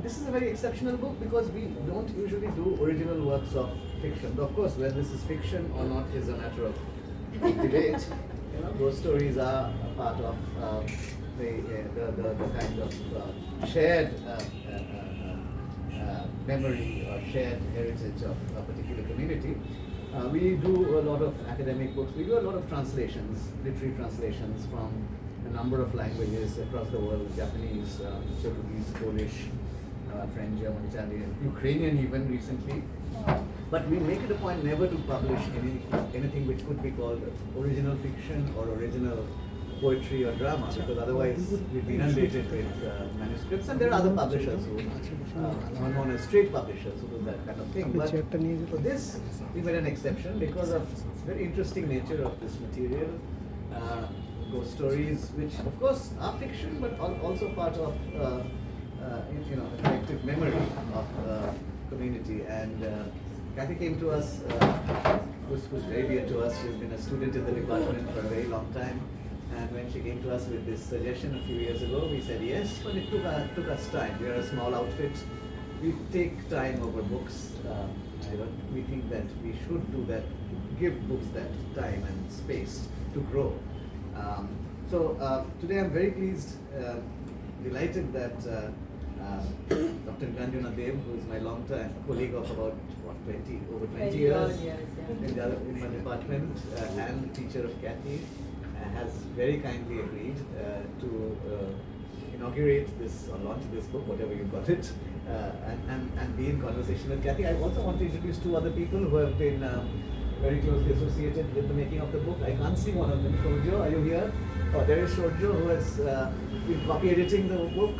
This is a very exceptional book because we don't usually do original works of fiction. Though of course, whether this is fiction or not is a matter of debate. Those stories are a part of the kind of shared memory or shared heritage of a particular community. We do a lot of academic books. We do a lot of translations, literary translations from a number of languages across the world: Japanese, Portuguese, Polish, French, German, Italian, Ukrainian even recently. But we make it a point never to publish anything which could be called original fiction or original poetry or drama, because otherwise we'd be inundated with manuscripts, and there are other publishers who are known as straight publishers who do that kind of thing. But for this, we made an exception because of the very interesting nature of this material. Ghost stories, which of course are fiction, but also part of a collective memory of community. And Kathy came to us, was very dear to us. She's been a student in the department for a very long time. And when she came to us with this suggestion a few years ago, we said yes, but it took us time. We are a small outfit. We take time over books. We think that we should do that, give books that time and space to grow. So today I'm very pleased, delighted that Dr. Nilanjana, who is my long-time colleague of about over 20 years in my department and teacher of Kathy, has very kindly agreed to inaugurate this or launch this book, whatever you got it, and be in conversation with Kathy. I also want to introduce two other people who have been very closely associated with the making of the book. I can't see one of them. Shorjo, are you here? Oh, there is Shorjo, who has been copy editing the book.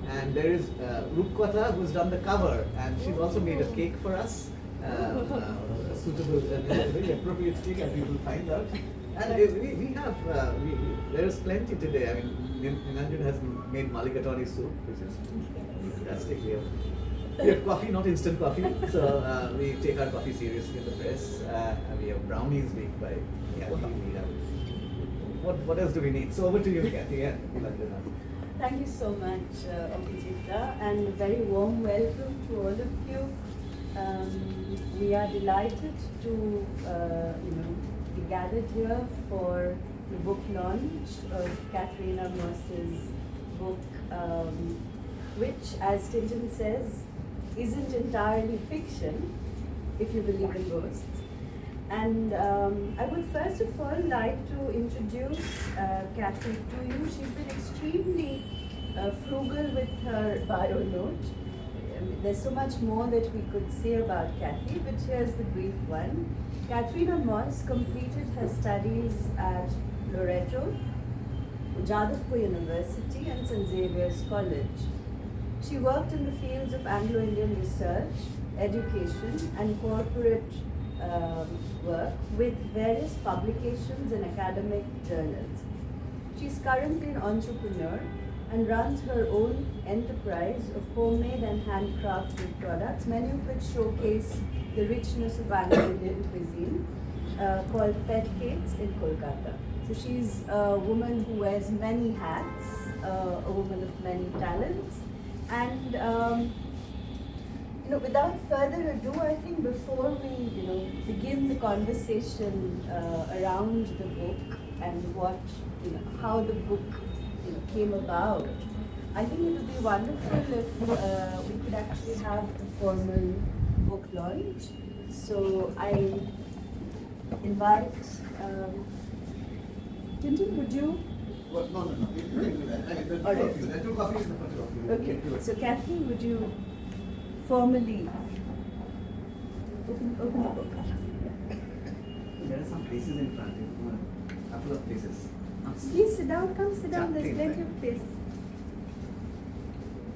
And there is Rupkota, who's done the cover, and she's also made a cake for us, a suitable, very appropriate cake, as we will find out. And we have, there is plenty today. I mean, Nilanjana has made mulligatawny soup, which is fantastic. We have coffee, not instant coffee, so we take our coffee seriously in the press. We have brownies baked by Kathy. We have, what else do we need? So over to you, Kathy and Nilanjana. Thank you so much, Abhijita, and a very warm welcome to all of you. We are delighted to, be gathered here for the book launch of Catherina Moss's book, which, as Tintin says, isn't entirely fiction, if you believe in ghosts. And I would first of all like to introduce Kathy to you. She's been extremely frugal with her bio note. There's so much more that we could say about Kathy, but here's the brief one. Catherina Moss completed her studies at Loreto, Jadavpur University and St. Xavier's College. She worked in the fields of Anglo-Indian research, education and corporate work with various publications and academic journals. She's currently an entrepreneur and runs her own enterprise of homemade and handcrafted products, many of which showcase the richness of Anglo-Indian cuisine, called Pet Cakes in Kolkata. So she's a woman who wears many hats, a woman of many talents, and without further ado, I think before we begin the conversation around the book and how the book came about, I think it would be wonderful if we could actually have a formal book launch. So I invite Tintin, would you? Well, no. There are two coffees in front of you. Okay. So Kathy, would you formally open the book? There are some places in front, a couple of places. Please sit down, come sit down, there's plenty of space.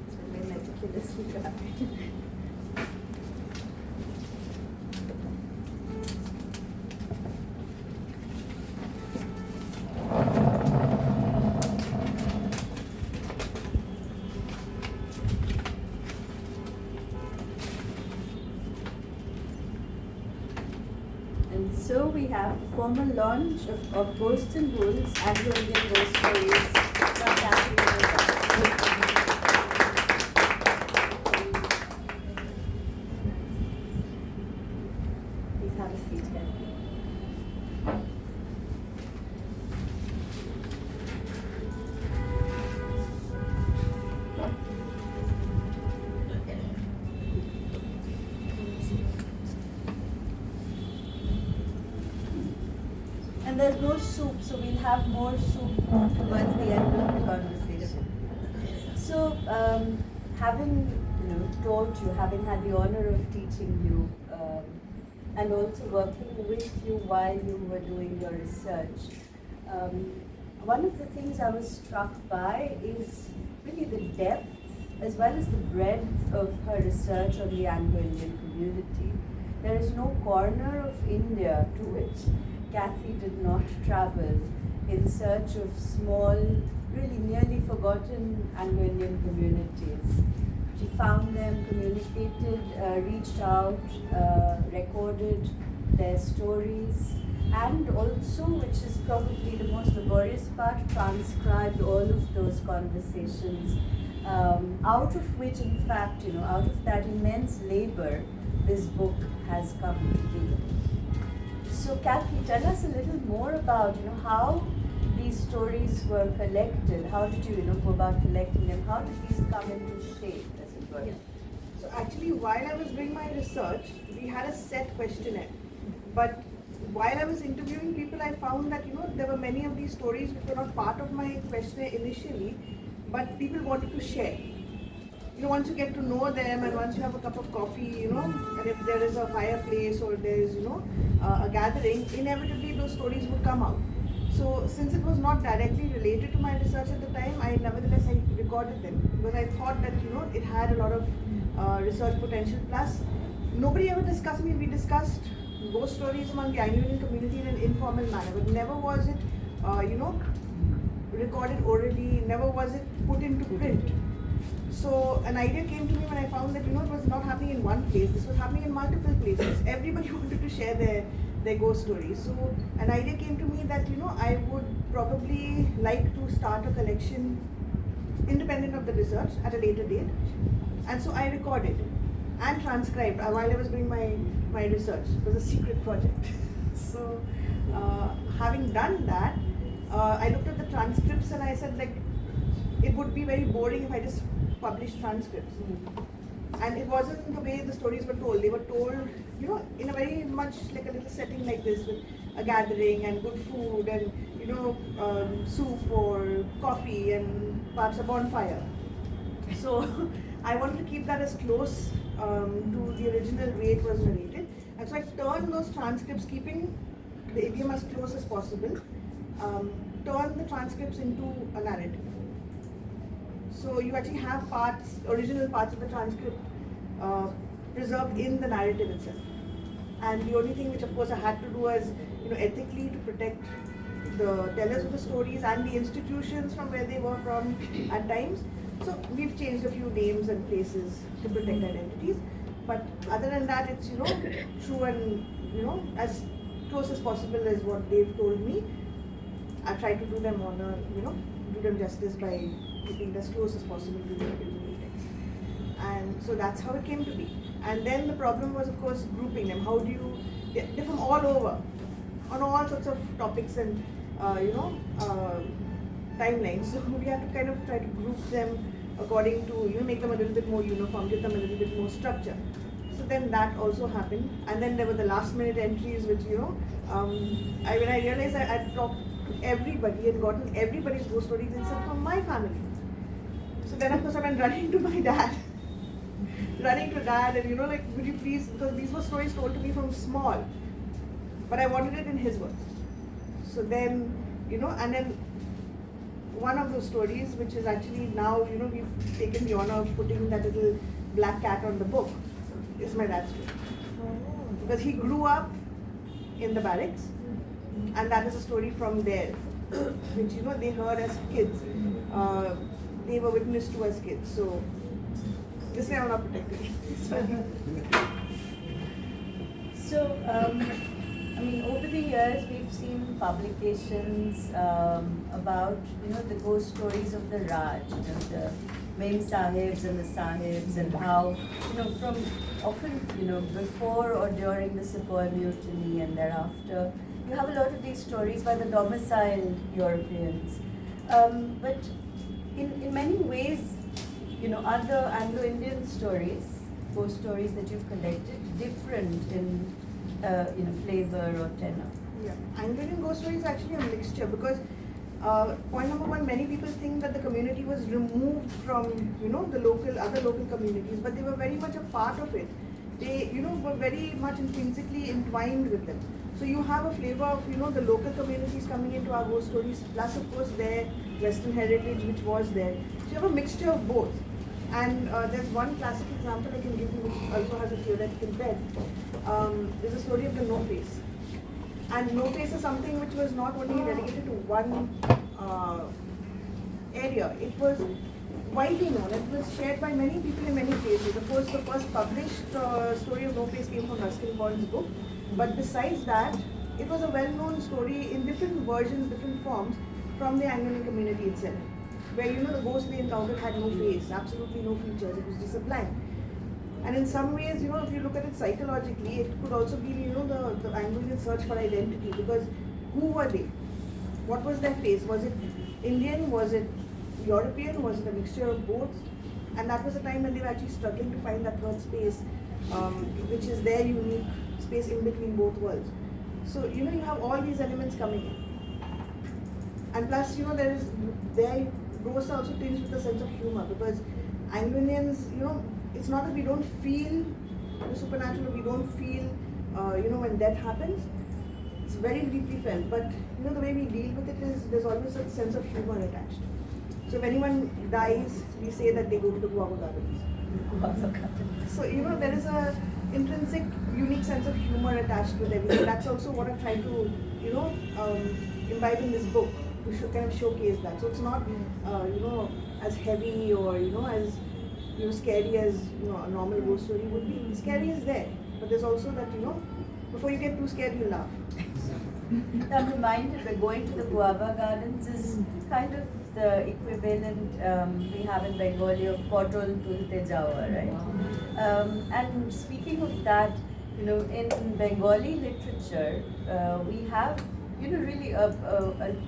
It's very meticulously crafted. So we have the formal launch of Ghosts and Ghouls, Anglo-Indian Ghost Stories from Catherina. And there's no soup, so we'll have more soup towards the end of the conversation. So, having taught you, having had the honor of teaching you, and also working with you while you were doing your research, one of the things I was struck by is really the depth as well as the breadth of her research on the Anglo-Indian community. There is no corner of India to which Kathy did not travel in search of small, really nearly forgotten Anglo-Indian communities. She found them, communicated, reached out, recorded their stories, and also, which is probably the most laborious part, transcribed all of those conversations, out of which, in fact, out of that immense labor, this book has come to be. So, Kathy, tell us a little more about, how these stories were collected. How did you, go about collecting them? How did these come into shape, as it were? Yeah. So actually, while I was doing my research, we had a set questionnaire. But while I was interviewing people, I found that, there were many of these stories which were not part of my questionnaire initially, but people wanted to share. Once you get to know them and once you have a cup of coffee, and if there is a fireplace or there is, a gathering, inevitably those stories would come out. So since it was not directly related to my research at the time, I recorded them because I thought that, it had a lot of research potential. Plus, nobody ever discussed me. We discussed ghost stories among the Anglo-Indian community in an informal manner, but never was it, recorded orally, never was it put into print. So an idea came to me when I found that, it was not happening in one place, this was happening in multiple places. Everybody wanted to share their ghost stories. So an idea came to me that, I would probably like to start a collection independent of the research at a later date. And so I recorded and transcribed while I was doing my research. It was a secret project. So having done that, I looked at the transcripts and I said, it would be very boring if I just published transcripts. And it wasn't the way the stories were told. They were told, in a very much like a little setting like this, with a gathering and good food and, soup or coffee and perhaps a bonfire. So I wanted to keep that as close to the original way it was narrated. And so I turned those transcripts, keeping the idiom as close as possible, turned the transcripts into a narrative. So you actually have original parts of the transcript preserved in the narrative itself. And the only thing which of course I had to do was, ethically to protect the tellers of the stories and the institutions from where they were from at times. So we've changed a few names and places to protect identities. But other than that, it's, true and, as close as possible as what they've told me. I tried to do them honor, do them justice by keeping it as close as possible to the original text. And so that's how it came to be. And then the problem was, of course, grouping them. How do you, they're from all over, on all sorts of topics and, timelines. So we have to kind of try to group them according to, make them a little bit more uniform, give them a little bit more structure. So then that also happened. And then there were the last minute entries, which, when I realized I had talked to everybody and gotten everybody's ghost stories except from my family. So then of course I went running to my dad. And would you please, because these were stories told to me from small, but I wanted it in his words. So then, and then one of those stories, which is actually now, we've taken the honor of putting that little black cat on the book, is my dad's story. Because he grew up in the barracks, and that is a story from there, which, they heard as kids. They were witness to as kids. So this way I'm not protected. So, over the years we've seen publications about, the ghost stories of the Raj, the Mem Sahibs and the Sahibs, and how, from often, before or during the Sepoy Mutiny and thereafter, you have a lot of these stories by the domiciled Europeans. But in many ways, are the Anglo-Indian stories, ghost stories that you've collected, different in, flavor or tenor? Yeah, Anglo-Indian ghost story is actually a mixture because point number one, many people think that the community was removed from the other local communities, but they were very much a part of it. They were very much intrinsically entwined with them. So you have a flavor of the local communities coming into our ghost stories, plus of course their Western heritage which was there. So you have a mixture of both. And there's one classic example I can give you which also has a theoretical bed. There's a story of the No Face. And No Face is something which was not only relegated to one area, it was widely known. It was shared by many people in many places. Of course, the first published story of No Face came from Ruskin Bond's book. But besides that, it was a well-known story in different versions, different forms from the Anglo-Indian community itself. Where the ghost they encountered had no face, absolutely no features, it was just a blank. And in some ways, if you look at it psychologically, it could also be, the Anglo-Indian search for identity, because who were they? What was their face? Was it Indian? Was it European? Was it a mixture of both? And that was a time when they were actually struggling to find that third space, which is their unique space in between both worlds. So, you have all these elements coming in. And plus, their ghosts are also tinged with a sense of humor, because Anglo-Indians, it's not that we don't feel the supernatural, we don't feel, when death happens. It's very deeply felt, but the way we deal with it is there's always a sense of humor attached. So if anyone dies, we say that they go to the guava gardens. So there is a intrinsic, unique sense of humor attached with everything. That's also what I'm trying to, imbibe in this book to kind of showcase that. So it's not, as heavy or as scary as a normal ghost story would be. Scary is there, but there's also that before you get too scared, you laugh. I'm reminded that going to the guava gardens is kind of the equivalent we have in Bengali of Potol Tulte Jawa, right? And speaking of that, in Bengali literature, we have really a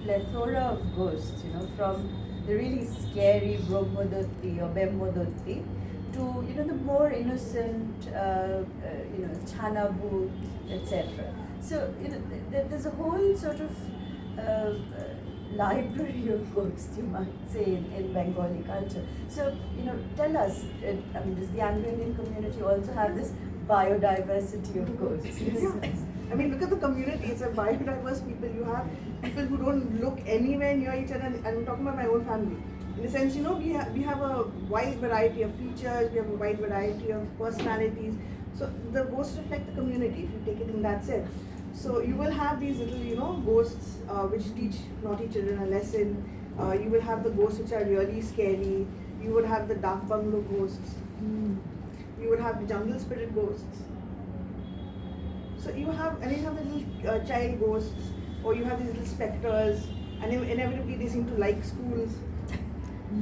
plethora of ghosts, from the really scary Brahmadotti or Bemmodotti to the more innocent, Chanabu, etc. So there's a whole sort of library of ghosts, you might say, in Bengali culture. So tell us, does the Anglo-Indian community also have this biodiversity of ghosts? Yes. I mean, look at the community. It's a biodiverse people. You have people who don't look anywhere near each other. And I'm talking about my own family. In a sense, we have a wide variety of features. We have a wide variety of personalities. So the ghosts reflect the community, if you take it in that sense. So you will have these little, ghosts which teach naughty children a lesson. You will have the ghosts which are really scary. You would have the dark bungalow ghosts. You would have the jungle spirit ghosts. So you have the little child ghosts, or you have these little specters, and inevitably they seem to like schools,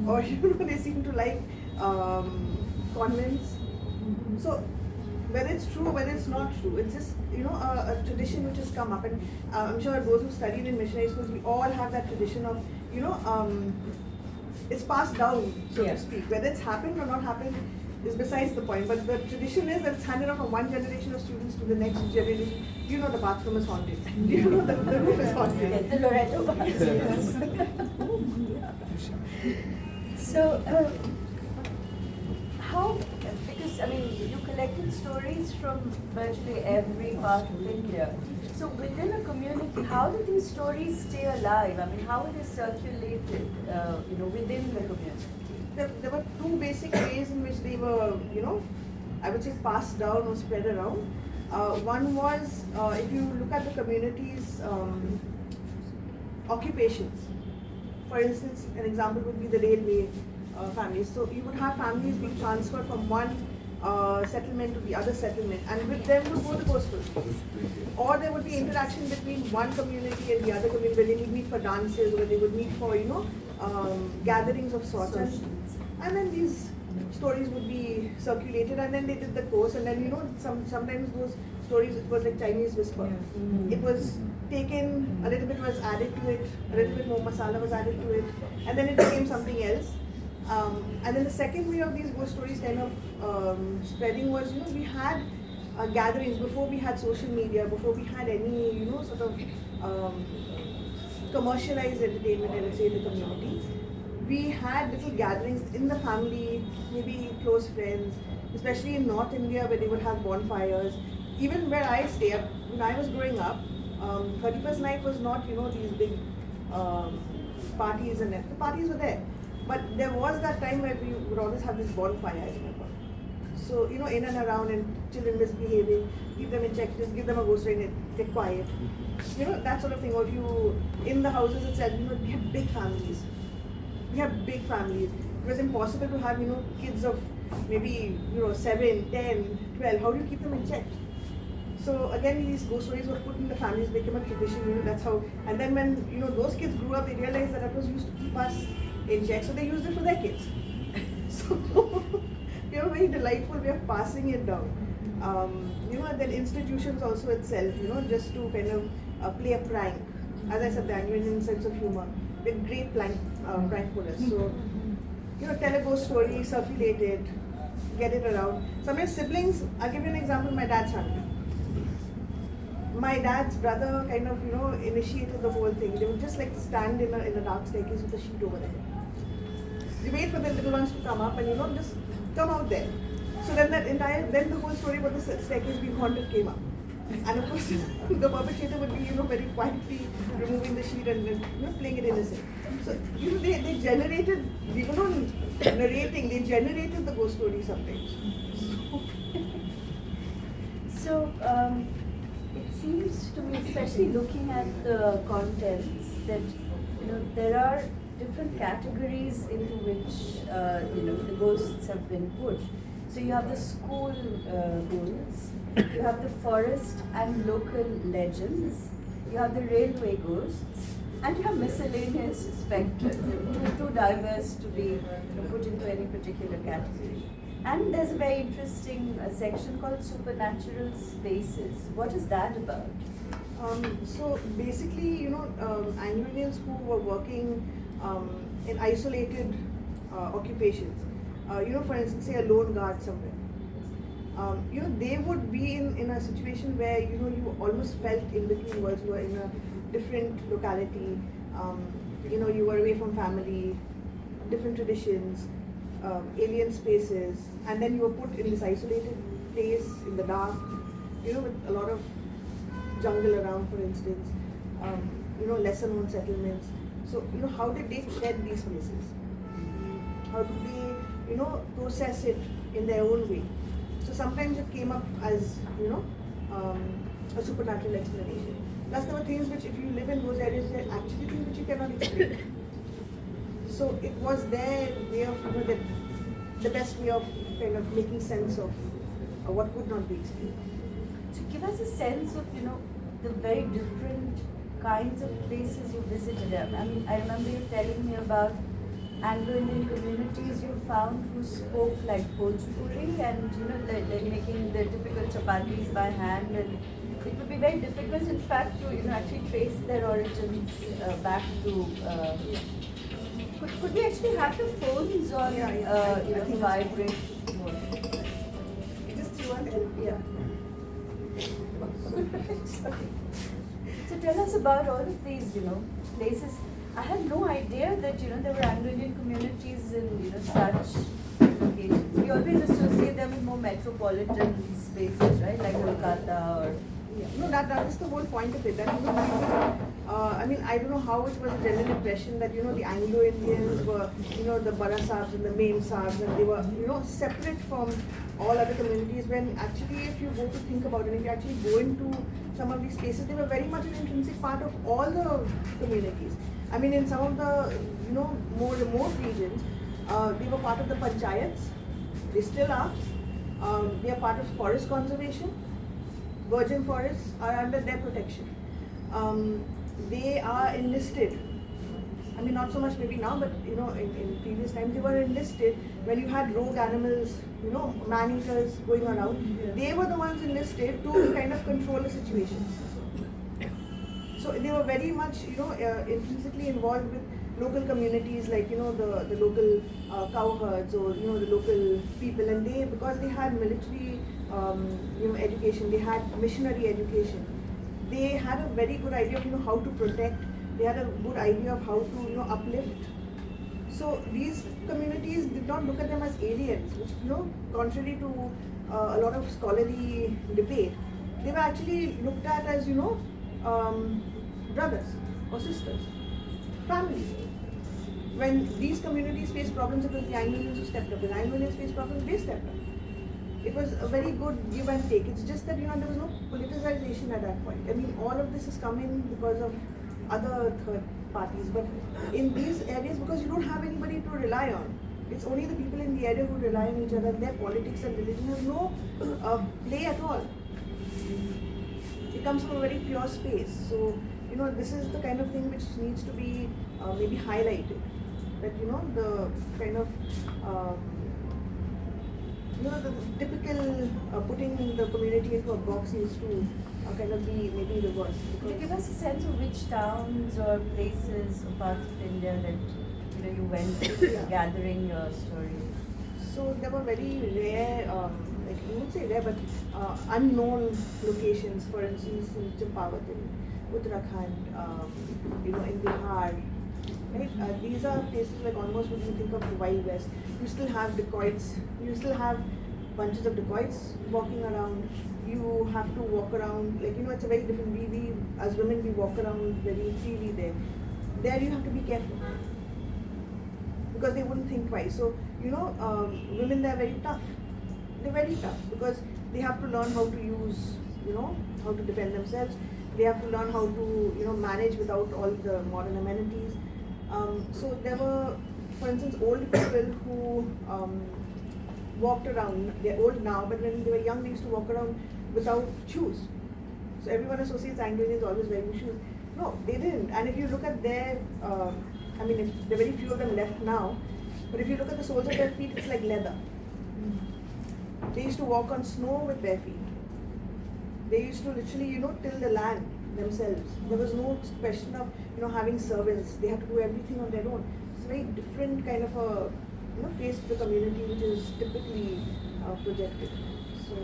or they seem to like convents. So whether it's true, whether it's not true, it's just a tradition which has come up, and I'm sure those who studied in missionary schools, we all have that tradition of it's passed down, so to speak. Whether it's happened or not happened is besides the point, but the tradition is that it's handed on from one generation of students to the next generation. The bathroom is haunted. The roof is haunted. The Loretto So, how, because you collected stories from virtually every part of India. So within a community, how do these stories stay alive? How are they circulated, within the community? There were two basic ways in which they were, I would say passed down or spread around. One was, if you look at the community's occupations. For instance, an example would be the railway families. So you would have families being transferred from one settlement to the other settlement, and with them would go the ghost stories. Or there would be interaction between one community and the other community, where they would meet for dances, or they would meet for, gatherings of sorts. And then these stories would be circulated, and then they did the course, and then sometimes those stories, it was like Chinese whisper. It was taken, a little bit was added to it, a little bit more masala was added to it, and then it became something else. And then the second way of these ghost stories kind of spreading was, we had gatherings before we had social media, before we had any, sort of commercialized entertainment, I would say, in the community. We had little gatherings in the family, maybe close friends, especially in North India where they would have bonfires. Even where I stay, when I was growing up, 31st night was not, these big parties, and the parties were there. But there was that time where we would always have this bonfire, I remember. So, in and around, and children misbehaving, keep them in check, just give them a ghost train, get quiet. That sort of thing. Or if you, in the houses itself, we have big families. We have big families. It was impossible to have, kids of maybe, 7, 10, 12. How do you keep them in check? So again, these ghost stories were put in the families, became a tradition, that's how. And then when, those kids grew up, they realized that was used to keep us in check, so they used it for their kids. So, very delightful way of passing it down. And then institutions also itself, just to kind of play a prank. As I said, the Anglo-Indian sense of humor. They're great prank callers. So, tell a ghost story, circulate it, get it around. Sometimes siblings, I'll give you an example, my dad's family. My dad's brother kind of, initiated the whole thing. They would just like stand in a dark staircase with a sheet over their head. They wait for the little ones to come up and, just come out there. So then then the whole story about the staircase being haunted came up. And of course, the perpetrator would be, very quietly removing the sheet and then, playing it innocent. So, they generated, they were not narrating, they generated the ghost story sometimes. So, it seems to me, especially looking at the contents, that there are different categories into which the ghosts have been put. So you have the school ghouls, you have the forest and local legends, you have the railway ghosts, and you have miscellaneous spectres, too diverse to be put into any particular category. And there's a very interesting section called supernatural spaces. What is that about? So basically, Anglo-Indians who were working in isolated occupations, for instance, say a lone guard somewhere. They would be in a situation where, you almost felt in between worlds. You were in a different locality, you were away from family, different traditions, alien spaces, and then you were put in this isolated place in the dark, with a lot of jungle around, for instance, lesser known settlements. So, how did they shed these places? How do they, process it in their own way? So sometimes it came up as, a supernatural explanation. Plus there were things which, if you live in those areas, there are actually things which you cannot explain. So it was their way of, the best way of kind of making sense of what could not be explained. So give us a sense of, the very different kinds of places you visited. I mean, I remember you telling me about Anglo-Indian communities you found who spoke like Bhojpuri and, they're making the typical chapatis by hand, and it would be very difficult, in fact, to, actually trace their origins back to... Could we actually have the phones on, vibrate? Just one, yeah. So tell us about all of these, places. I had no idea that, there were Anglo-Indian communities in, such locations. We always associate them with more metropolitan spaces, right? Like Kolkata or... Yeah. No, that is the whole point of it. That I don't know how it was a general impression that, the Anglo-Indians were, the Bara Sahibs and the Main Sahibs, and they were, separate from all other communities, when actually if you go to think about it, if you actually go into some of these places, they were very much an intrinsic part of all the communities. I mean, in some of the, more remote regions, they were part of the panchayats. They still are. They are part of forest conservation. Virgin forests are under their protection. They are enlisted. I mean, not so much maybe now, but in previous times they were enlisted. When you had rogue animals, man-eaters going around, they were the ones enlisted to kind of control the situation. So they were very much, intrinsically involved with local communities, like the local cowherds, or the local people, and they, because they had military education, they had missionary education, they had a very good idea of how to protect. They had a good idea of how to uplift. So these communities did not look at them as aliens, which contrary to a lot of scholarly debate, they were actually looked at as brothers or sisters, family. When these communities faced problems, it was the Anglo-Indians who stepped up. When Anglo-Indians faced problems, they stepped up. It was a very good give and take. It's just that there was no politicization at that point. I mean, all of this is coming because of other third parties, but in these areas, because you don't have anybody to rely on, it's only the people in the area who rely on each other. Their politics and religion have no play at all. It comes from a very pure space. So this is the kind of thing which needs to be maybe highlighted. That the kind of the typical putting the community into a box needs to kind of be maybe reversed. Could you give us a sense of which towns or places or parts of India that you went to gathering your stories? So there were very rare, like I wouldn't say rare, but unknown locations. For instance, in Champavat, in Uttarakhand, in Bihar. Right? These are places like almost when you think of the Wild West. You still have dacoits. You still have bunches of dacoits walking around. You have to walk around, like it's a very different. We as women, we walk around very freely there. There you have to be careful because they wouldn't think twice. So women there are very tough. They're very tough because they have to learn how to use, how to defend themselves. They have to learn how to manage without all the modern amenities. So there were, for instance, old people who walked around. They're old now, but when they were young, they used to walk around without shoes. So everyone associates Anglo-Indians always wearing shoes. No, they didn't. And if you look at their, there are very few of them left now, but if you look at the soles of their feet, it's like leather. They used to walk on snow with bare feet. They used to literally, till the land themselves. There was no question of, having servants. They had to do everything on their own. It's a very different kind of a, face to the community which is typically projected. So,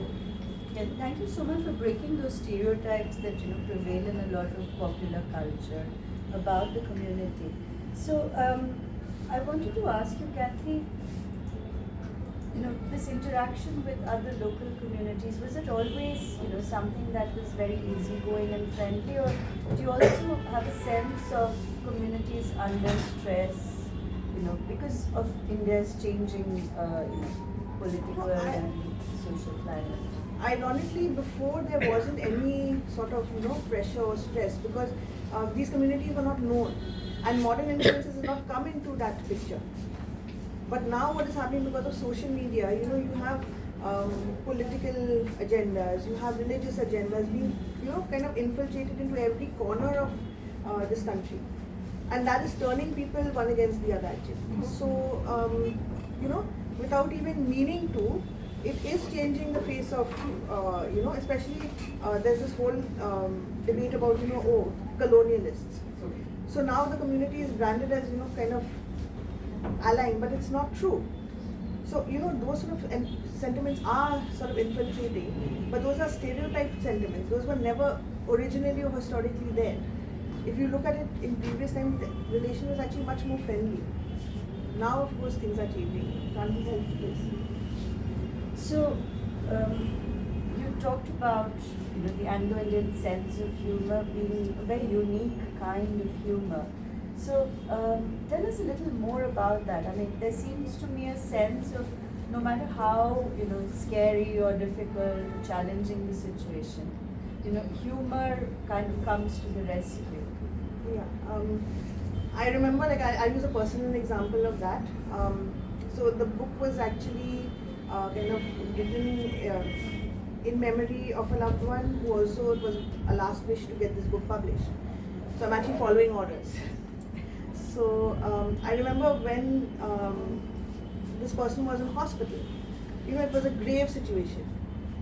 yeah, thank you so much for breaking those stereotypes that prevail in a lot of popular culture about the community. So, I wanted to ask you, Kathy, this interaction with other local communities, was it always, something that was very easygoing and friendly, or do you also have a sense of communities under stress, because of India's changing, political and social climate? Ironically, before there wasn't any sort of, pressure or stress because these communities were not known, and modern influences have not come into that picture. But now what is happening because of social media, you have political agendas, you have religious agendas being, kind of infiltrated into every corner of this country. And that is turning people one against the other actually. So, without even meaning to, it is changing the face of, especially there's this whole debate about, colonialists. So now the community is branded as, kind of allying, but it's not true. So, those sort of sentiments are sort of infiltrating, but those are stereotyped sentiments. Those were never originally or historically there. If you look at it in previous times, the relation was actually much more friendly. Now, of course, things are changing. Can't be helped this. So, you talked about the Anglo-Indian sense of humor being a very unique kind of humor. So, tell us a little more about that. I mean, there seems to me a sense of no matter how scary or difficult, or challenging the situation, humor kind of comes to the rescue. Yeah, I remember, I use a personal example of that. So the book was actually kind of written in memory of a loved one who also, it was a last wish to get this book published. So I'm actually following orders. So I remember when this person was in hospital, it was a grave situation.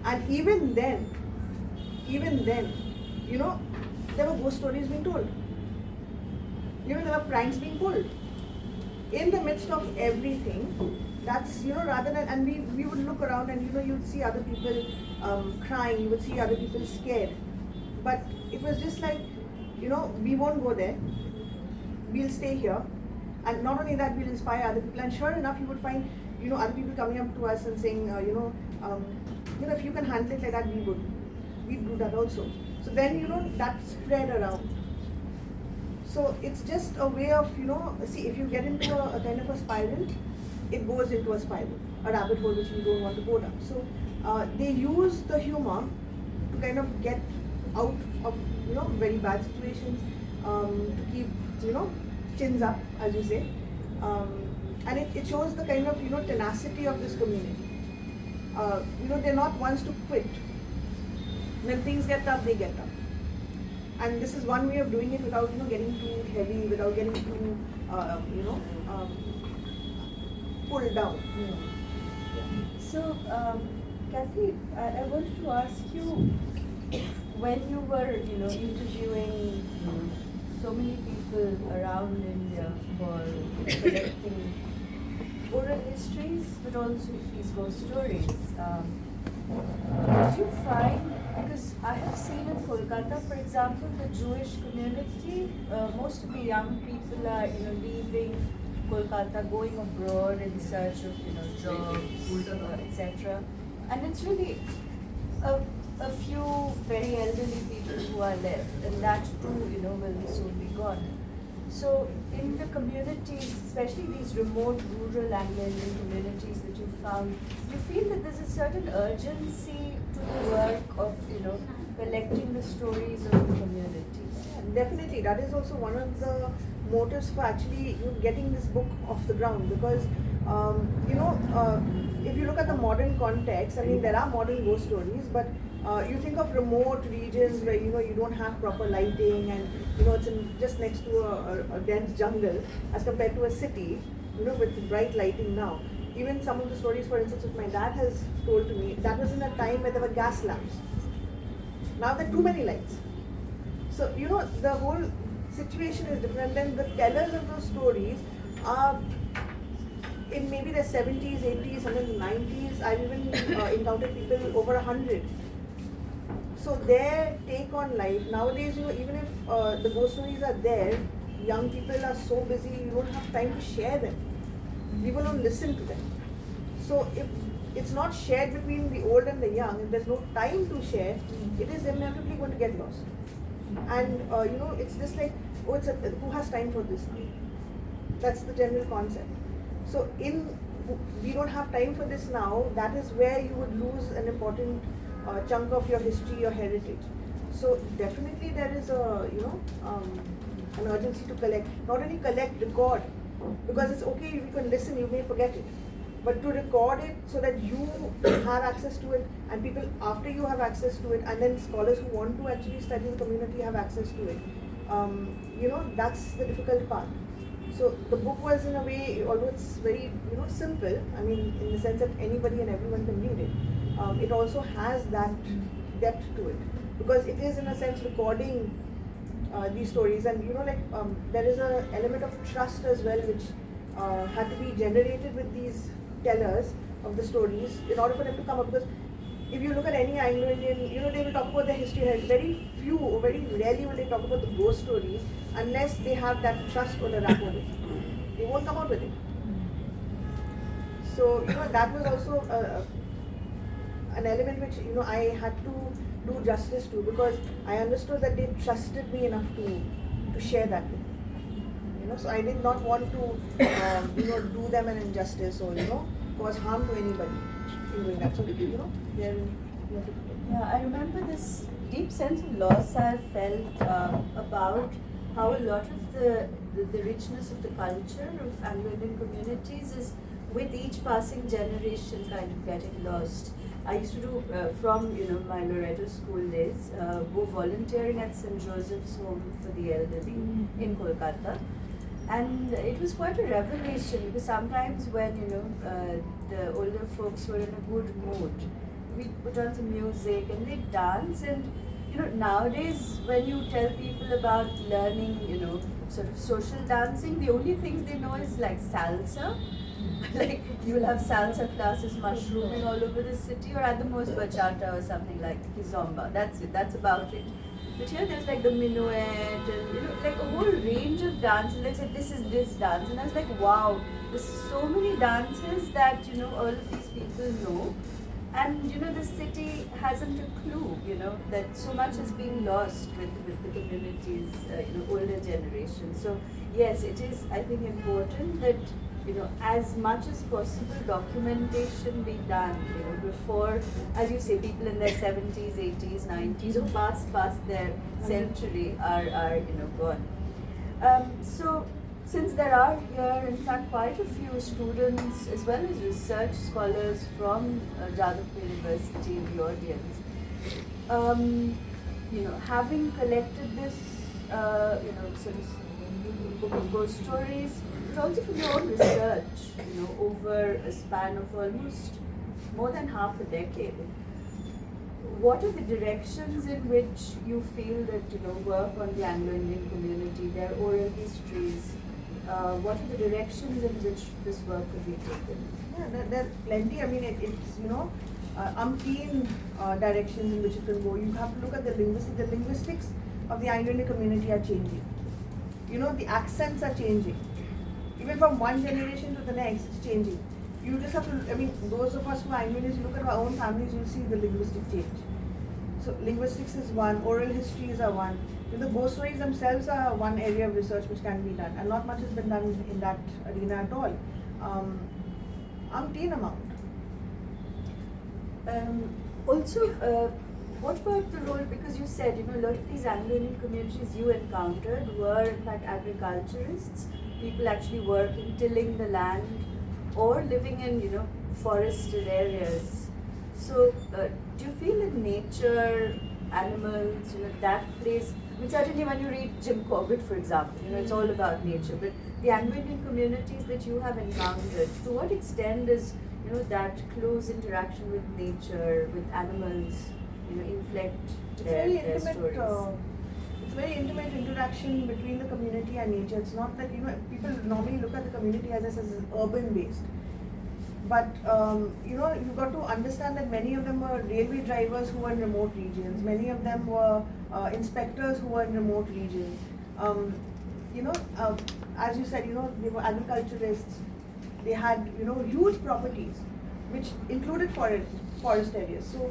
And even then, there were ghost stories being told. There were pranks being pulled. in the midst of everything, that's, rather than, and we would look around and, you'd see other people crying, you would see other people scared. But it was just like, we won't go there, we'll stay here. And not only that, we'll inspire other people. And sure enough, you would find, other people coming up to us and saying, if you can handle it like that, we would. We'd do that also. So then, that spread around. So it's just a way of, see, if you get into a kind of a spiral, it goes into a spiral, a rabbit hole which you don't want to go down. So they use the humor to kind of get out of, very bad situations, to keep, chins up, as you say. And it shows the kind of, tenacity of this community. They're not ones to quit. When things get tough, they get tough. And this is one way of doing it without, getting too heavy, without getting too, pulled down. So, Kathy, I wanted to ask you, when you were, interviewing so many people around India for collecting oral histories, but also these ghost stories, did you find, because I have seen in Kolkata, for example, the Jewish community, most of the young people are, leaving Kolkata, going abroad in search of, jobs, etc. And it's really a few very elderly people who are left, and that too, will soon be gone. So in the communities, especially these remote rural Anglo-Indian communities that you found, do you feel that there's a certain urgency to the work of, collecting the stories of the communities? Definitely, that is also one of the motives for actually getting this book off the ground, because if you look at the modern context, I mean, there are modern ghost stories, but you think of remote regions where you don't have proper lighting, and it's just next to a dense jungle as compared to a city, with bright lighting now. Even some of the stories, for instance, which my dad has told to me, that was in a time where there were gas lamps. Now there are too many lights. So the whole situation is different. Then the tellers of those stories are in maybe the 70s, 80s, sometimes 90s. I've even encountered people over 100. So their take on life nowadays, even if the ghost stories are there, young people are so busy, you don't have time to share them. People don't listen to them. So if it's not shared between the old and the young, if there's no time to share, it is inevitably going to get lost. And it's just like, who has time for this? That's the general concept. So we don't have time for this now. That is where you would lose an important chunk of your history, your heritage. So definitely there is an urgency to collect. Not only collect, record, because it's okay, you can listen, you may forget it, but to record it so that you have access to it, and people after you have access to it, and then scholars who want to actually study the community have access to it. That's the difficult part. So the book was, in a way, although it's very simple, I mean, in the sense that anybody and everyone can read it, it also has that depth to it, because it is in a sense recording these stories, and there is an element of trust as well, which had to be generated with these tellers of the stories in order for them to come up. Because if you look at any Anglo-Indian, they will talk about their history. Very few, or very rarely will they talk about the ghost stories unless they have that trust or the rapport with it. They won't come out with it. So that was also an element which I had to do justice to, because I understood that they trusted me enough to share that with me. So I did not want to do them an injustice or cause harm to anybody in doing that. So they're Yeah, I remember this deep sense of loss I felt about how a lot of the richness of the culture of Anglo-Indian communities is with each passing generation kind of getting lost. I used to do, from my Loreto school days, go volunteering at St. Joseph's Home for the Elderly in Kolkata. And it was quite a revelation, because sometimes when the older folks were in a good mood, we put on some music and they dance, and Nowadays when you tell people about learning, sort of social dancing, the only things they know is like salsa. Like you will have salsa classes mushrooming all over the city, or at the most bachata or something like kizomba. That's it. That's about it. But here there's like the minuet and like a whole range of dances. Let's say this is this dance, and I was like, wow, there's so many dances that all of these people know, and the city hasn't a clue. That so much is being lost with the communities, older generation. So yes, it is, I think, important that as much as possible documentation be done, before, as you say, people in their 70s, 80s, 90s, who past their century are gone. So since there are here, in fact, quite a few students as well as research scholars from Jadavpur University in the audience, having collected this, sort of book of ghost stories, but also from your own research, over a span of almost more than half a decade, what are the directions in which you feel that, work on the Anglo-Indian community, their oral histories, what are the directions in which this work could be taken? Yeah, there's plenty. I mean, it's umpteen directions in which it can go. You have to look at the linguistics. The linguistics of the Anglo-Indian community are changing. The accents are changing. Even from one generation to the next, it's changing. You just have to, those of us who are Anglo-Indians, you look at our own families, you'll see the linguistic change. So linguistics is one, oral histories are one. The ghost stories themselves are one area of research which can be done, and not much has been done in that arena at all. Umpteen amount. What about the role, because you said, a lot of these Anglo-Indian communities you encountered were in fact agriculturists, people actually working, tilling the land, or living in, forested areas. So, do you feel that nature, animals, that plays, certainly when you read Jim Corbett, for example, it's all about nature, but the Anglo-Indian communities that you have encountered, to what extent does, that close interaction with nature, with animals, inflect their stories? It's very intimate interaction between the community and nature. It's not that, people normally look at the community as urban based. But, you've got to understand that many of them were railway drivers who were in remote regions. Many of them were inspectors who were in remote regions. As you said, they were agriculturists. They had, huge properties, which included forest areas. So,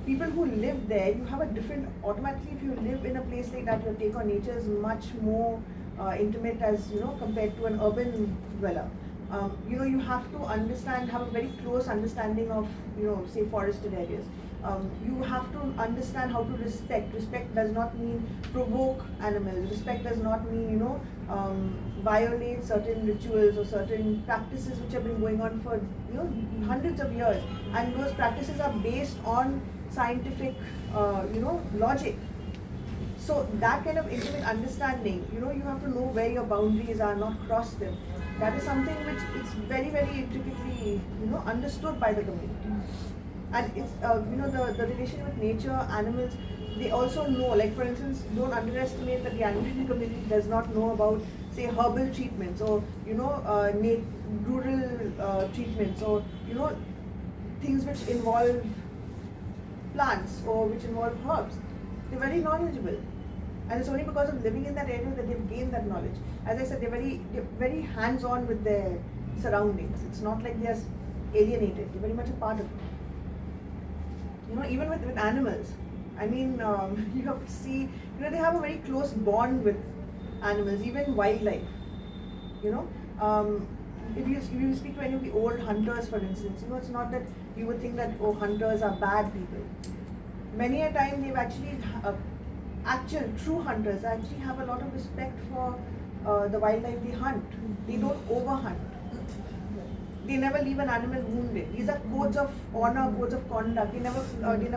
people who live there, you have a different, automatically if you live in a place like that, your take on nature is much more intimate as, compared to an urban dweller. You have to have a very close understanding of, say forested areas. You have to understand how to respect. Respect does not mean provoke animals. Respect does not mean, violate certain rituals or certain practices which have been going on for, hundreds of years. And those practices are based on scientific, logic. So that kind of intimate understanding, you have to know where your boundaries are, not cross them. That is something which is very, very intricately, understood by the community. And it's, the relation with nature, animals, they also know, like for instance, don't underestimate that the Anglo-Indian community does not know about, say, herbal treatments or, rural treatments or, things which involve plants or which involve herbs. They're very knowledgeable. And it's only because of living in that area that they've gained that knowledge. As I said, they're very hands-on with their surroundings. It's not like they're alienated. They're very much a part of it. Even with animals. I mean, you have to see, they have a very close bond with animals, even wildlife. If you speak to any of the old hunters, for instance, it's not that you would think that, hunters are bad people. Many a time they've actually, true hunters actually have a lot of respect for the wildlife they hunt. They don't overhunt. They never leave an animal wounded. These are codes of honor, codes of conduct. They never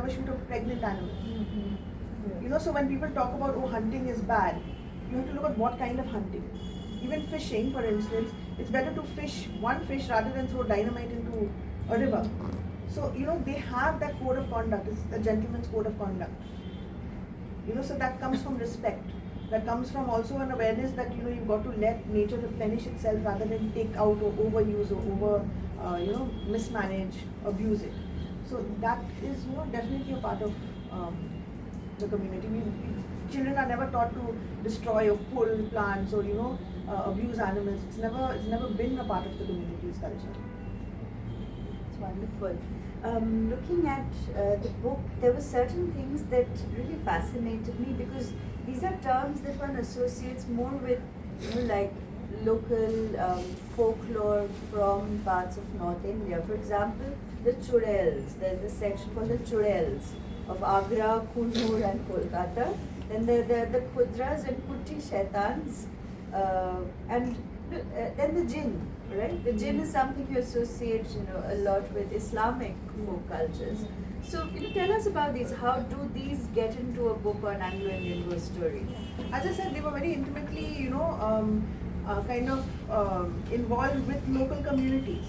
shoot a pregnant animal. So when people talk about, hunting is bad, you have to look at what kind of hunting. Even fishing, for instance, it's better to fish one fish rather than throw dynamite into a river. So, they have that code of conduct. It's a gentleman's code of conduct. So that comes from respect. That comes from also an awareness that, you've got to let nature replenish itself rather than take out or overuse or mismanage, abuse it. So that is, definitely a part of the community. Children are never taught to destroy or pull plants or, abuse animals. It's never been a part of the community's culture. It's wonderful. Looking at the book, there were certain things that really fascinated me because these are terms that one associates more with, like local folklore from parts of North India. For example, the churels. There's this section called the churels of Agra, Kurnool, and Kolkata. Then there are the khudras and kuti shaitans, and then the jinn. Right? The jinn is something you associate, a lot with Islamic folk cultures. So, tell us about these. How do these get into a book on Anglo-Indian ghost stories? As I said, they were very intimately, involved with local communities.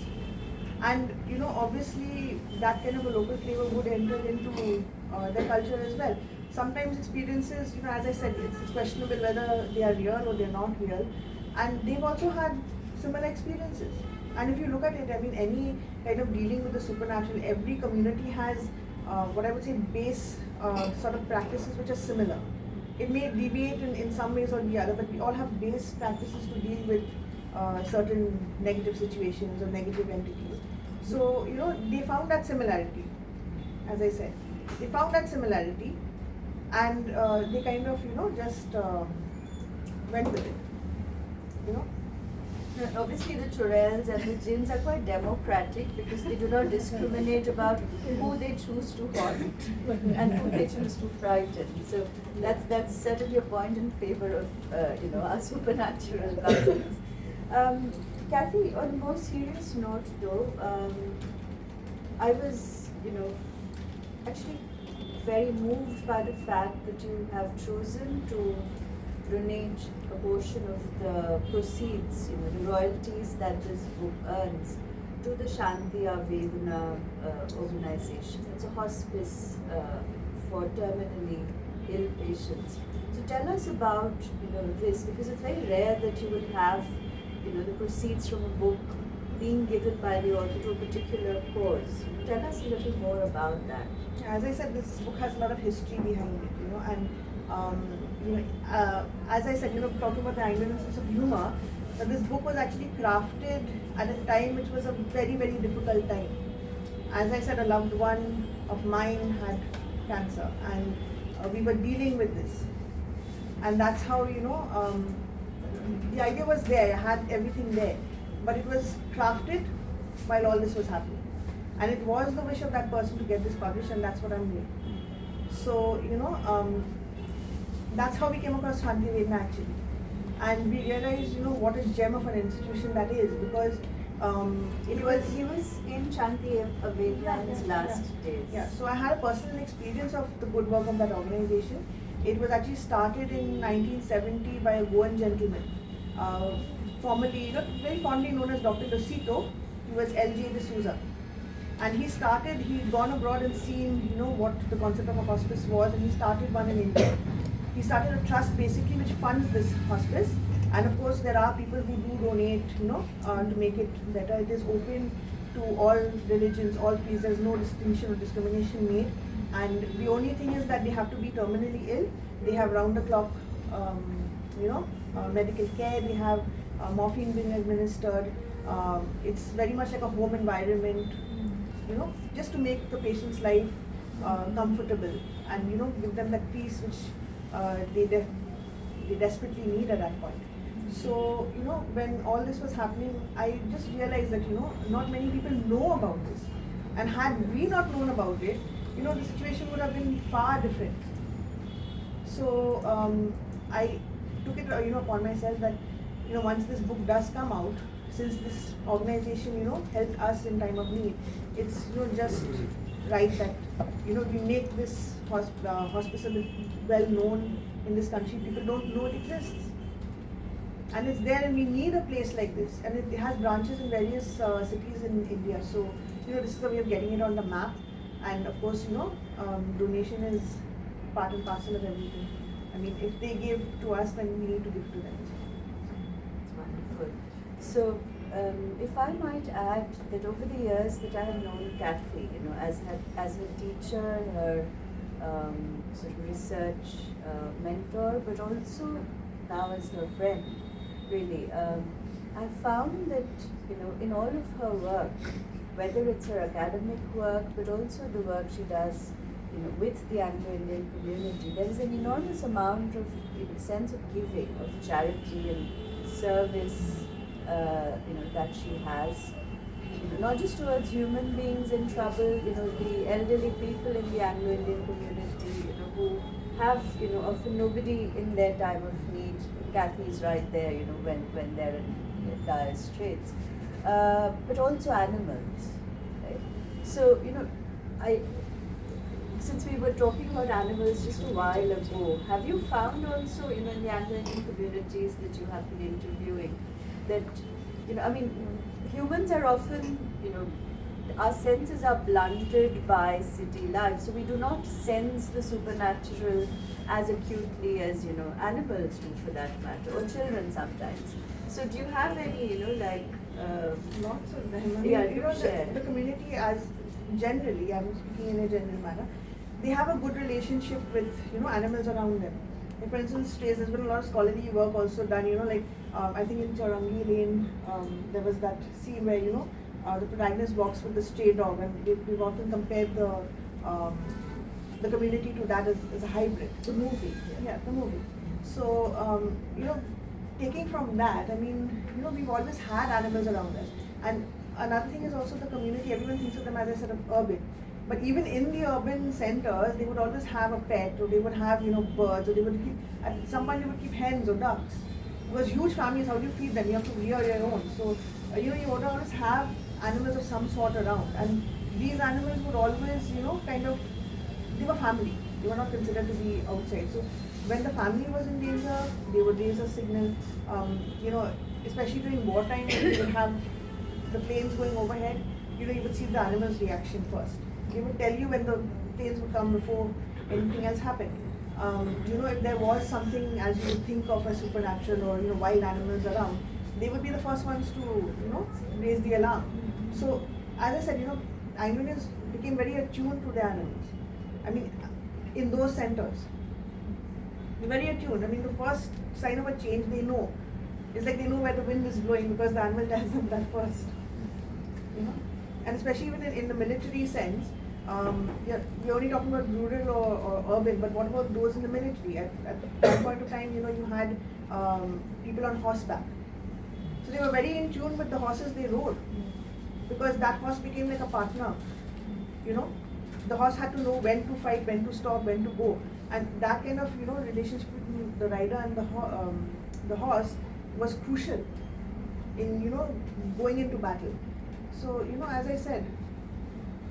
And, obviously that kind of a local flavor would enter into their culture as well. Sometimes experiences, as I said, it's questionable whether they are real or they're not real. And they've also had similar experiences. And if you look at it, any kind of dealing with the supernatural, every community has what I would say base sort of practices which are similar. It may deviate in some ways or the other, but we all have base practices to deal with certain negative situations or negative entities. So, they found that similarity, as I said. They found that similarity and they kind of, just went with it, Obviously, the churels and the jinns are quite democratic because they do not discriminate about who they choose to haunt and who they choose to frighten. So that's certainly a point in favor of our supernatural cousins. Kathy, on a more serious note, though, I was actually very moved by the fact that you have chosen to donate a portion of the proceeds, the royalties that this book earns, to the Shanti Avedana organization. It's a hospice for terminally ill patients. So tell us about this, because it's very rare that you will have the proceeds from a book being given by the author to a particular cause. Tell us a little more about that. As I said, this book has a lot of history behind it, and as I said, talking about the Anglo-Indian sense of humor, this book was actually crafted at a time which was a very, very difficult time. As I said, a loved one of mine had cancer, and we were dealing with this. And that's how, the idea was there, I had everything there, but it was crafted while all this was happening. And it was the wish of that person to get this published, and that's what I'm doing. So, that's how we came across Shanti Avedana actually. And we realized, what a gem of an institution that is, because he was in Shanti Avedana in his last days. Yeah, so I had a personal experience of the good work of that organization. It was actually started in 1970 by a Goan gentleman, formerly, very fondly known as Dr. Losito. He was L.J. D'Souza. And he'd gone abroad and seen, what the concept of a hospice was, and he started one in India. He started a trust basically which funds this hospice, and of course there are people who do donate, to make it better. It is open to all religions, all creeds. There's no distinction or discrimination made, and the only thing is that they have to be terminally ill. They have round-the-clock, medical care. They have morphine being administered. It's very much like a home environment, just to make the patient's life comfortable and give them that peace which they desperately need at that point. So, when all this was happening, I just realized that, not many people know about this. And had we not known about it, the situation would have been far different. So, I took it, upon myself that, once this book does come out, since this organization, helped us in time of need, it's, just right that, we make this hospice a bit well known in this country. People don't know it exists. And it's there, and we need a place like this. And it has branches in various cities in India. So, this is a way of getting it on the map. And of course, donation is part and parcel of everything. I mean, if they give to us, then we need to give to them. It's wonderful. So, if I might add that over the years that I have known Kathy, as her teacher, her sort of research mentor, but also now as her friend, really, I found that in all of her work, whether it's her academic work, but also the work she does, with the Anglo-Indian community, there is an enormous amount of sense of giving, of charity and service, that she has, not just towards human beings in trouble, the elderly people in the Anglo-Indian community, who have, often nobody in their time of need. Kathy is right there, when they're in dire straits, but also animals, right? So, since we were talking about animals just a while ago, have you found also, in the Anglo-Indian communities that you have been interviewing, that, humans are often, our senses are blunted by city life, so we do not sense the supernatural as acutely as, animals do, for that matter, or children sometimes. So do you have any, Lots of them. I mean, Yeah, do share. the community, as generally, I'm speaking in a general manner, they have a good relationship with animals around them. Like, for instance, strays. There's been a lot of scholarly work also done. I think in Chaurangi Lane, there was that scene where the protagonist walks with the stray dog, and we've often compared the community to that as a hybrid. The movie? Yeah, the movie. So taking from that, I mean, we've always had animals around us. And another thing is also the community. Everyone thinks of them, as I said, urban. But even in the urban centers, they would always have a pet, or they would have, birds, or they would keep, at some point they would keep hens or ducks. Because huge families, how do you feed them? You have to rear your own. So, you would always have animals of some sort around. And these animals would always, they were family. They were not considered to be outside. So, when the family was in danger, they would raise a signal. Especially during wartime, when you would have the planes going overhead, you would see the animals' reaction first. They would tell you when the planes would come before anything else happened. If there was something as you would think of as supernatural or wild animals around, they would be the first ones to raise the alarm. So as I said, Anglo-Indians became very attuned to the animals. I mean, in those centers, they're very attuned. I mean, the first sign of a change they know. It's like they know where the wind is blowing because the animal tells them that first. And especially even in the military sense, we're only talking about rural or urban, but what about those in the military? At that point of time, you had people on horseback. So they were very in tune with the horses they rode, because that horse became like a partner. The horse had to know when to fight, when to stop, when to go. And that kind of, relationship between the rider and the horse was crucial in, going into battle. So, as I said,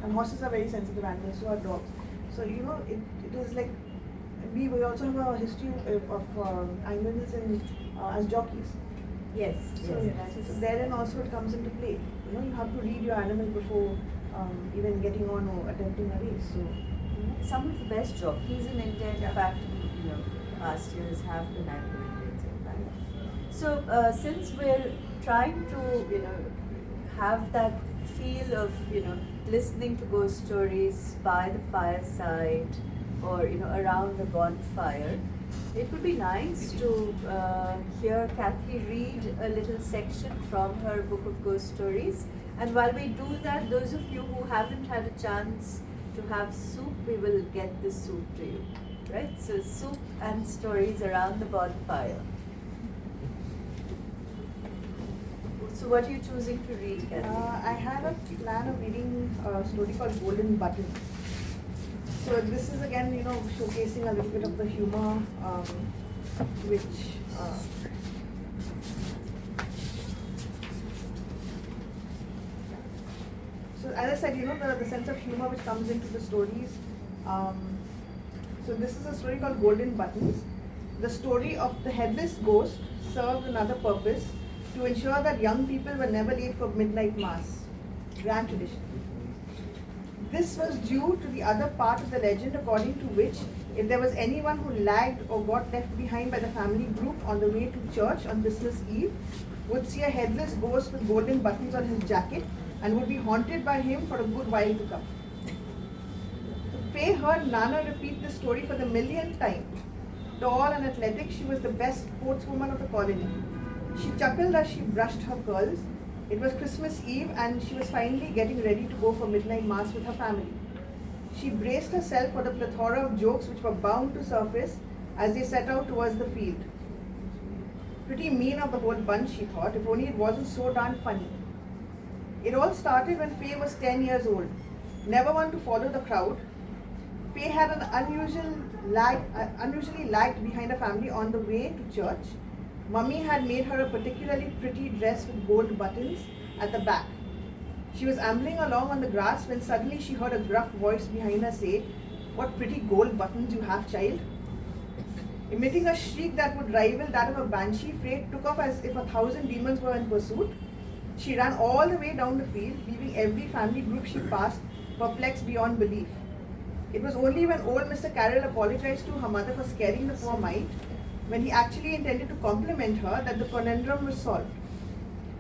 and horses are very sensitive animals, so are dogs. So, it is like, we also have a history of Anglo-Indians as jockeys. Yes. So, so therein also it comes into play. You have to read your animal before even getting on or attempting a race. So, some of the best jockeys in India, in fact, past years have been Anglo-Indians, in fact. So, since we're trying to, have that feel of, listening to ghost stories by the fireside or, around the bonfire, it would be nice to hear Kathy read a little section from her book of ghost stories. And while we do that, those of you who haven't had a chance to have soup, we will get the soup to you, right? So soup and stories around the bonfire. So what are you choosing to read, Kathy? I had a plan of reading a story called Golden Button. So this is again, showcasing a little bit of the humor, which so as I said, the sense of humor which comes into the stories. So this is a story called Golden Buttons. The story of the headless ghost served another purpose, to ensure that young people were never late for midnight mass. Grand tradition. This was due to the other part of the legend according to which if there was anyone who lagged or got left behind by the family group on the way to church on Christmas Eve would see a headless ghost with golden buttons on his jacket and would be haunted by him for a good while to come. Faye heard Nana repeat this story for the millionth time. Tall and athletic, she was the best sportswoman of the colony. She chuckled as she brushed her curls. It was Christmas Eve and she was finally getting ready to go for midnight mass with her family. She braced herself for the plethora of jokes which were bound to surface as they set out towards the field. Pretty mean of the whole bunch, she thought, if only it wasn't so darn funny. It all started when Faye was 10 years old. Never one to follow the crowd, Faye had an unusually lagged behind her family on the way to church. Mummy had made her a particularly pretty dress with gold buttons at the back. She was ambling along on the grass when suddenly she heard a gruff voice behind her say, "What pretty gold buttons you have, child." Emitting a shriek that would rival that of a banshee, Faye took off as if 1,000 demons were in pursuit. She ran all the way down the field, leaving every family group she passed perplexed beyond belief. It was only when old Mr. Carroll apologized to her mother for scaring the poor mite, when he actually intended to compliment her, that the conundrum was solved.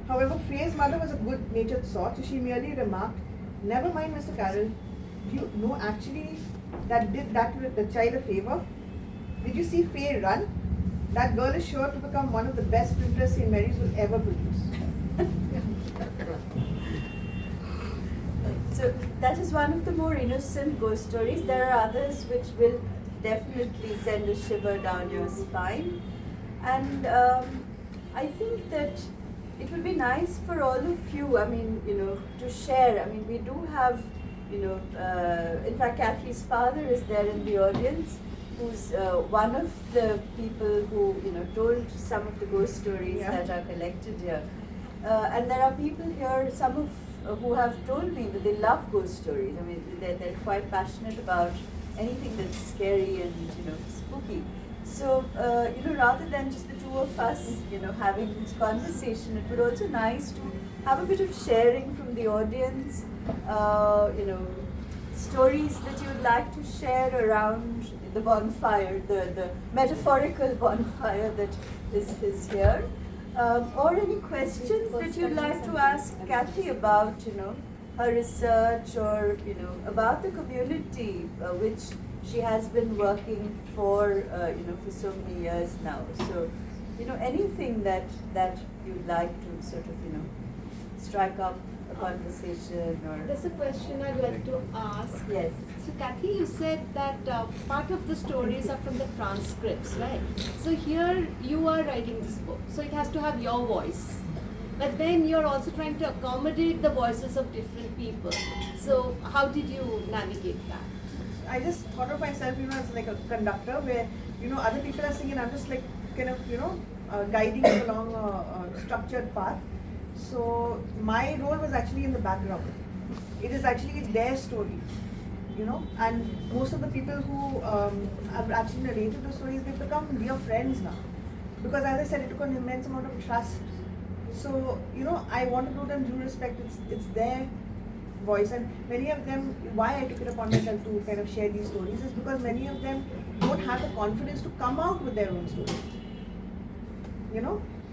However, Faye's mother was a good-natured sort, so she merely remarked, "Never mind, Mr. Carroll. Do you know actually that did that the child a favor? Did you see Faye run? That girl is sure to become one of the best printers St. Mary's will ever produce." So that is one of the more innocent ghost stories. There are others which will definitely send a shiver down your spine. And I think that it would be nice for all of you, to share. We do have, in fact, Kathy's father is there in the audience, who's one of the people who, told some of the ghost stories that are collected here. And there are people here, some of who have told me that they love ghost stories. They're quite passionate about anything that's scary and spooky. So rather than just the two of us having this conversation, it would also nice to have a bit of sharing from the audience. Stories that you would like to share around the bonfire, the metaphorical bonfire that is here. Or any questions that you'd like to ask Kathy about, her research, or about the community which she has been working for, for so many years now. So, anything that you'd like to sort of, strike up a conversation or. There's a question I'd like to ask. Yes. So Kathy, you said that part of the stories are from the transcripts, right? So here you are writing this book, so it has to have your voice. But then you're also trying to accommodate the voices of different people. So how did you navigate that? I just thought of myself, as like a conductor where, other people are singing, I'm just like kind of, guiding you along a structured path. So my role was actually in the background. It is actually their story, and most of the people who have actually narrated the stories, they've become dear friends now. Because as I said, it took an immense amount of trust. So, I want to do them due respect. It's their voice, and many of them, why I took it upon myself to kind of share these stories is because many of them don't have the confidence to come out with their own stories.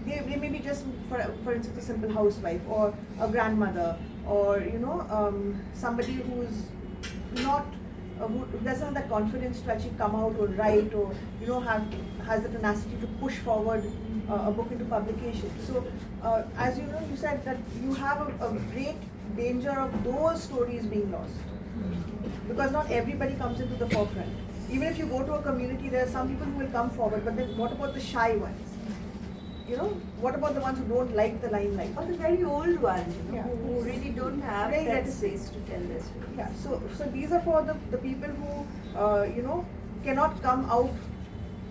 They may be just, for instance, a simple housewife or a grandmother, or somebody who's not who doesn't have that confidence to actually come out or write, or has the tenacity to push forward a book into publication. So as you said that you have a great danger of those stories being lost, because not everybody comes into the forefront. Even if you go to a community, there are some people who will come forward, but then what about the shy ones? What about the ones who don't like the limelight? Or the very old ones, who really don't have that space to tell their stories. Yeah, so these are for the people who, cannot come out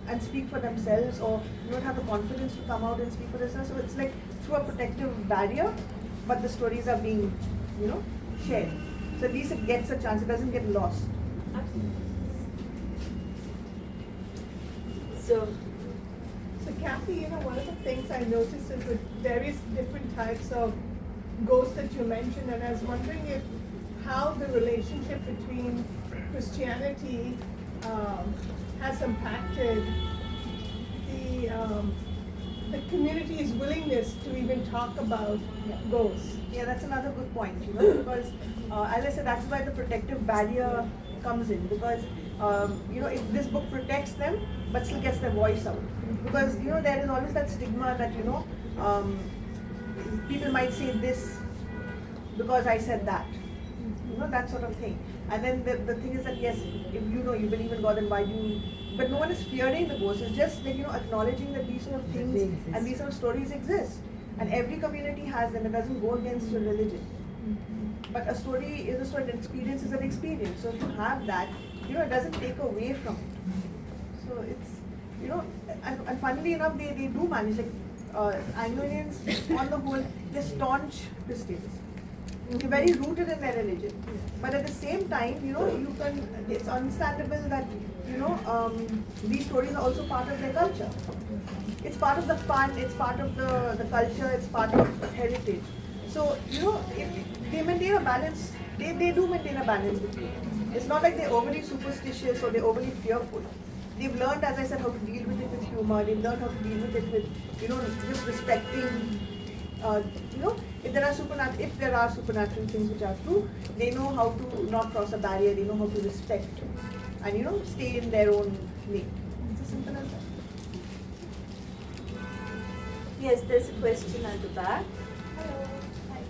and speak for themselves, or don't have the confidence to come out and speak for themselves. So it's like through a protective barrier, but the stories are being, shared. So at least it gets a chance, it doesn't get lost. So Kathy, one of the things I noticed is with various different types of ghosts that you mentioned, and I was wondering how the relationship between Christianity has impacted the community's willingness to even talk about ghosts. Yeah, that's another good point, because as I said, that's why the protective barrier comes in, because if this book protects them but still gets their voice out, because there is always that stigma that people might say this because I said that, that sort of thing. And then the thing is that yes, if you believe in God, then why do you? But no one is fearing the ghosts. It's just like acknowledging that these sort of things and these sort of stories exist, and every community has them. It doesn't go against your religion. But a story is a story. An experience is an experience. So if you have that, it doesn't take away from it. So it's and funnily enough, they do manage, like Anglo-Indians on the whole, they're staunch Christians. They're very rooted in their religion, but at the same time, it's understandable that these stories are also part of their culture. It's part of the fun. It's part of the culture. It's part of heritage. So if they maintain a balance. They do maintain a balance between it. It's not like they're overly superstitious or they're overly fearful. They've learned, as I said, how to deal with it with humor. They've learned how to deal with it with just respecting. If there are supernatural things which are true, they know how to not cross a barrier. They know how to respect and stay in their own lane. It's as simple as that. Yes, there's a question at the back. Hello.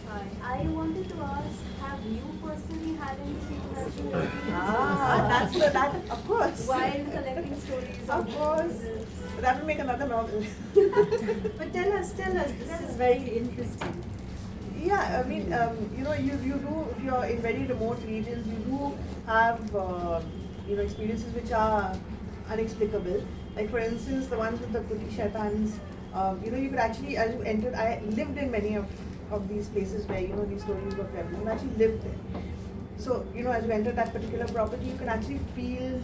Hi. I wanted to ask, have you personally had any supernatural experiences? That of course. While collecting stories Of course. this? That will make another novel. But tell us, this is very interesting. Yeah, I mean, you do, if you're in very remote regions, you do have, experiences which are unexplicable. Like for instance, the ones with the Kuti Shaitans, you could actually, as you entered, I lived in many of these places where, these stories were prevalent. I actually lived there. So, as you enter that particular property, you can actually feel,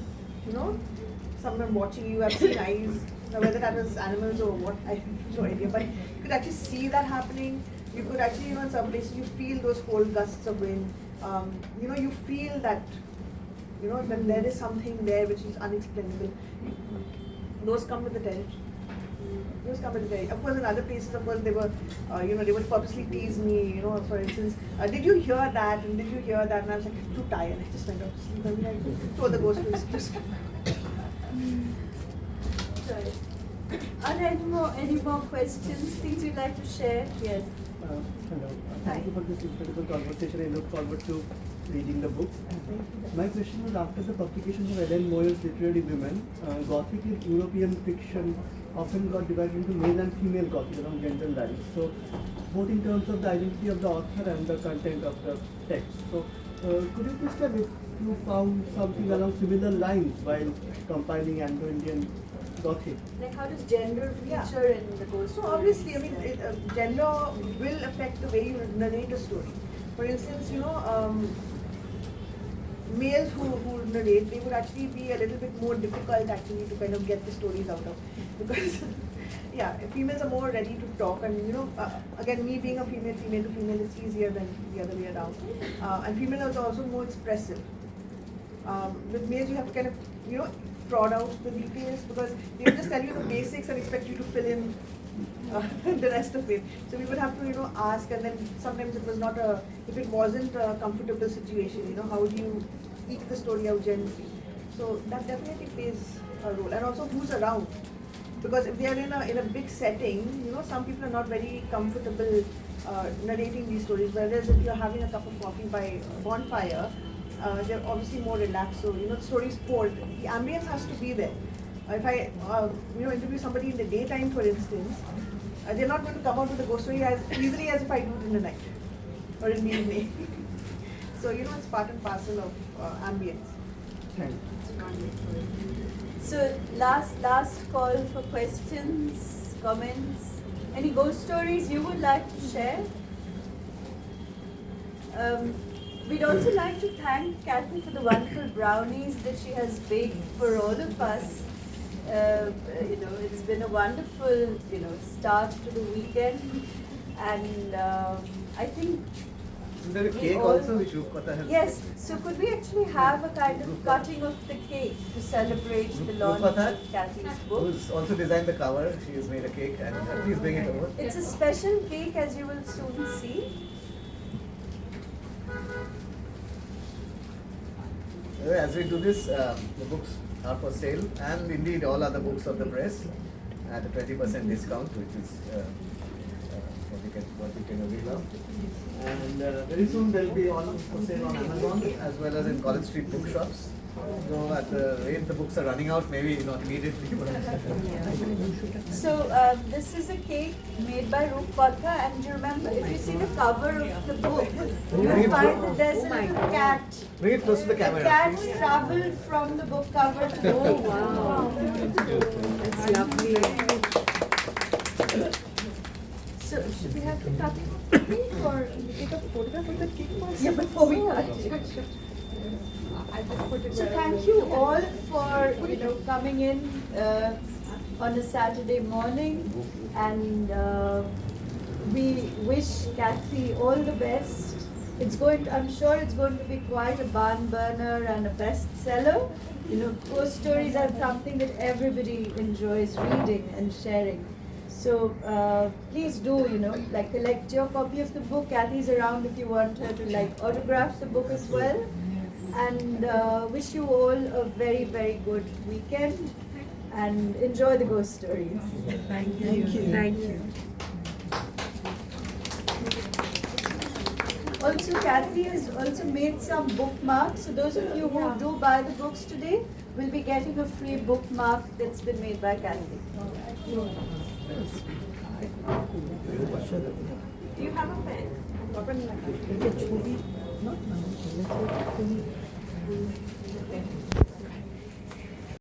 someone watching you. I've seen eyes, whether that was animals or what, I have no idea, but you could actually see that happening. You could actually, in some places, you feel those cold gusts of wind. You feel that, that there is something there which is unexplainable. Those come with the territory. Of course, in other places, of course, they were, they would purposely tease me, for instance, did you hear that? And did you hear that? And I was like, too tired. I just went off to sleep. And I told the ghost to excuse me. Sorry. Are there any more questions, things you'd like to share? Yes. Hello. Thank you for this incredible conversation. I look forward to reading the book. My question was, after the publication of Ellen Moyer's Literary Women, Gothic in European fiction often got divided into male and female Gothic along gender lines. So, both in terms of the identity of the author and the content of the text. So, could you please tell if you found something along similar lines while compiling Anglo-Indian Gothic? Like how does gender feature in the ghost So stories? obviously, I mean, gender will affect the way you narrate a story. For instance, males who narrate, they would actually be a little bit more difficult actually to kind of get the stories out of, because females are more ready to talk, and again, me being a female to female, it's easier than the other way around. And females are also more expressive. With males, you have to kind of prod out the details, because they will just tell you the basics and expect you to fill in the rest of it. So we would have to ask, and then sometimes it was not if it wasn't a comfortable situation, how do you eke the story out gently? So that definitely plays a role, and also who's around, because if they are in a big setting, some people are not very comfortable narrating these stories, whereas if you're having a cup of coffee by a bonfire, they're obviously more relaxed. So the story is told, the ambience has to be there. If I interview somebody in the daytime, for instance, they're not going to come out with a ghost story as easily as if I do it in the night or in the evening. So it's part and parcel of ambience. Thank you. So last call for questions, comments. Any ghost stories you would like to share? We'd also like to thank Kathy for the wonderful brownies that she has baked for all of us. It's been a wonderful, start to the weekend, and I think Is there a cake all- also which Rupkatha has? Yes, so could we actually have a kind of cutting of the cake to celebrate the launch Rupkatha, of Kathy's book? who's also designed the cover. She has made a cake, and please bring it over. It's a special cake, as you will soon see. As we do this, the books are for sale, and indeed all other books of the press at a 20% discount, which is what you can avail of. And very soon they'll be on for sale on Amazon as well as in College Street bookshops. So at the rate the books are running out, maybe not immediately. So this is a cake made by Rupkatha, and you remember, if you see the cover of the book, you'll find that there's a little cat. Bring it close to the The camera. cat please. traveled from the book cover to the book. Wow. That's lovely. So should we have the cutting of the cake, or take a photograph of the cake first? Yeah, before we cut it. So thank you all for coming in on a Saturday morning, and we wish Kathy all the best. I'm sure it's going to be quite a barn burner and a bestseller. Ghost stories are something that everybody enjoys reading and sharing. So please do, collect your copy of the book. Kathy's around if you want her to autograph the book as well. And wish you all a very, very good weekend, and enjoy the ghost stories. Thank you. Thank you. Also, Kathy has also made some bookmarks. So those of you who do buy the books today will be getting a free bookmark that's been made by Kathy. Do you have a pen?